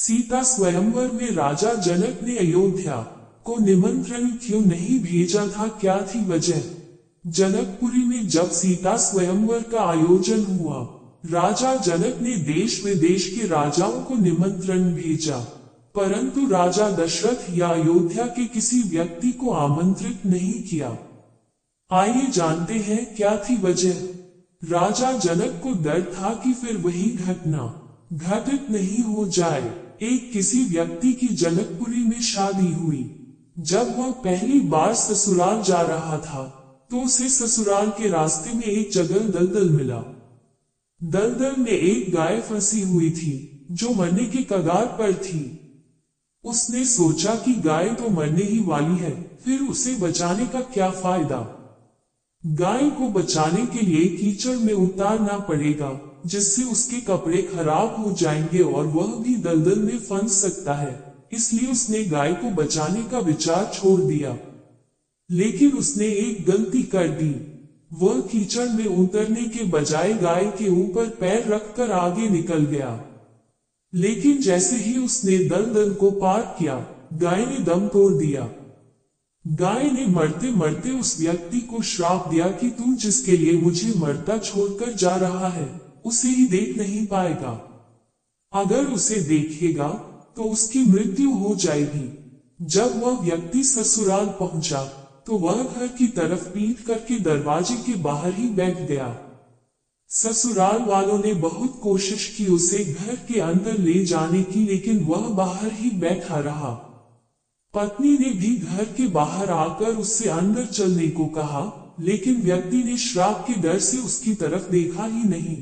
सीता स्वयंवर में राजा जनक ने अयोध्या को निमंत्रण क्यों नहीं भेजा था, क्या थी वजह? जनकपुरी में जब सीता स्वयंवर का आयोजन हुआ, राजा जनक ने देश विदेश के राजाओं को निमंत्रण भेजा, परंतु राजा दशरथ या अयोध्या के किसी व्यक्ति को आमंत्रित नहीं किया। आइए जानते हैं क्या थी वजह। राजा जनक को डर था कि फिर वही घटना घटित नहीं हो जाए। एक किसी व्यक्ति की जनकपुरी में शादी हुई। जब वह पहली बार ससुराल जा रहा था, तो उसे ससुराल के रास्ते में एक जगह दलदल मिला। दलदल में एक गाय फंसी हुई थी, जो मरने के कगार पर थी। उसने सोचा कि गाय तो मरने ही वाली है, फिर उसे बचाने का क्या फायदा। गाय को बचाने के लिए कीचड़ में उतारना पड़ेगा, जिससे उसके कपड़े खराब हो जाएंगे और वह भी दलदल में फंस सकता है। इसलिए उसने गाय को बचाने का विचार छोड़ दिया। लेकिन उसने एक गलती कर दी। वह कीचड़ में उतरने के बजाय गाय के ऊपर पैर रखकर आगे निकल गया। लेकिन जैसे ही उसने दलदल को पार किया, गाय ने दम तोड़ दिया। गाय ने मरते मरते उस व्यक्ति को श्राप दिया कि तू जिसके लिए मुझे मरता छोड़कर जा रहा है, उसे ही देख नहीं पाएगा। अगर उसे देखेगा तो उसकी मृत्यु हो जाएगी। जब वह व्यक्ति ससुराल पहुंचा, तो वह घर की तरफ पीट करके दरवाजे के बाहर ही बैठ गया। ससुराल वालों ने बहुत कोशिश की उसे घर के अंदर ले जाने की, लेकिन वह बाहर ही बैठा रहा। पत्नी ने भी घर के बाहर आकर उससे अंदर चलने को कहा, लेकिन व्यक्ति ने श्राप के डर से उसकी तरफ देखा ही नहीं।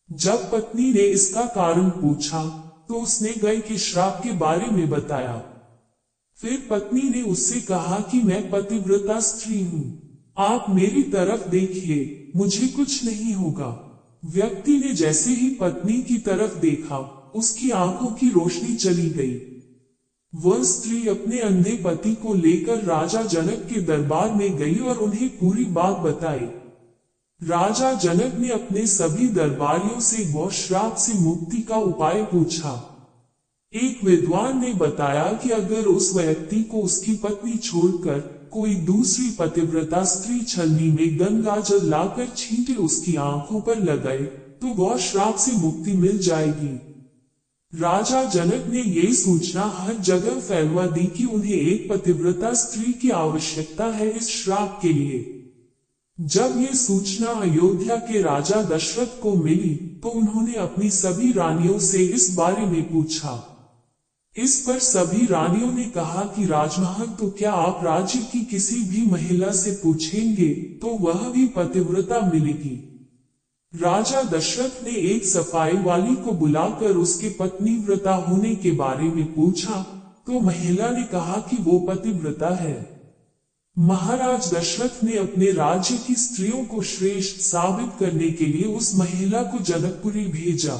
जब पत्नी ने इसका कारण पूछा, तो उसने गाय के श्राप के बारे में बताया। फिर पत्नी ने उससे कहा कि मैं पतिव्रता स्त्री हूँ, आप मेरी तरफ देखिए, मुझे कुछ नहीं होगा। व्यक्ति ने जैसे ही पत्नी की तरफ देखा, उसकी आंखों की रोशनी चली गई। वह स्त्री अपने अंधे पति को लेकर राजा जनक के दरबार में गई और उन्हें पूरी बात बताई। राजा जनक ने अपने सभी दरबारियों से गौ श्राप से मुक्ति का उपाय पूछा। एक विद्वान ने बताया कि अगर उस व्यक्ति को उसकी पत्नी छोड़कर कोई दूसरी पतिव्रता स्त्री छलनी में गंगा जल लाकर छींटे उसकी आंखों पर लगाए, तो गौ श्राप से मुक्ति मिल जाएगी। राजा जनक ने ये सूचना हर जगह फैलवा दी कि उन्हें एक पतिव्रता स्त्री की आवश्यकता है इस श्राप के लिए। जब ये सूचना अयोध्या के राजा दशरथ को मिली, तो उन्होंने अपनी सभी रानियों से इस बारे में पूछा। इस पर सभी रानियों ने कहा कि राजमहल तो क्या, आप राज्य की किसी भी महिला से पूछेंगे तो वह भी पतिव्रता मिलेगी। राजा दशरथ ने एक सफाई वाली को बुलाकर उसके पत्नी व्रता होने के बारे में पूछा, तो महिला ने कहा कि वो पतिव्रता है। महाराज दशरथ ने अपने राज्य की स्त्रियों को श्रेष्ठ साबित करने के लिए उस महिला को जनकपुरी भेजा।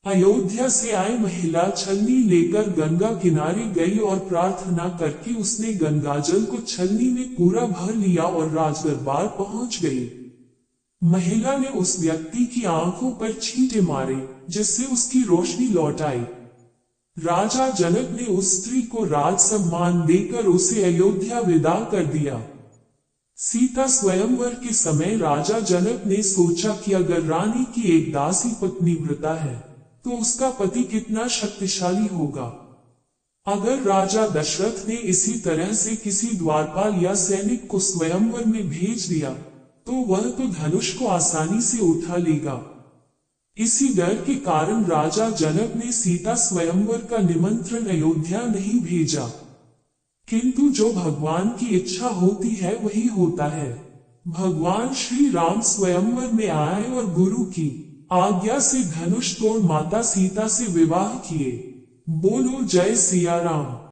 अयोध्या से आई महिला छलनी लेकर गंगा किनारे गई और प्रार्थना करके उसने गंगाजल को छलनी में पूरा भर लिया और राजदरबार पहुंच गई। महिला ने उस व्यक्ति की आंखों पर छींटे मारे, जिससे उसकी रोशनी लौट आई। राजा जनक ने उस स्त्री को राज सम्मान देकर उसे अयोध्या विदा कर दिया। सीता स्वयंवर के समय राजा जनक ने सोचा कि अगर रानी की एक दासी पत्नी व्रता है, तो उसका पति कितना शक्तिशाली होगा। अगर राजा दशरथ ने इसी तरह से किसी द्वारपाल या सैनिक को स्वयंवर में भेज दिया, तो वह तो धनुष को आसानी से उठा लेगा। इसी डर के कारण राजा जनक ने सीता स्वयंवर का निमंत्रण अयोध्या नहीं भेजा। किंतु जो भगवान की इच्छा होती है वही होता है। भगवान श्री राम स्वयंवर में आए और गुरु की आज्ञा से धनुष तोड़ माता सीता से विवाह किए। बोलो जय सिया राम।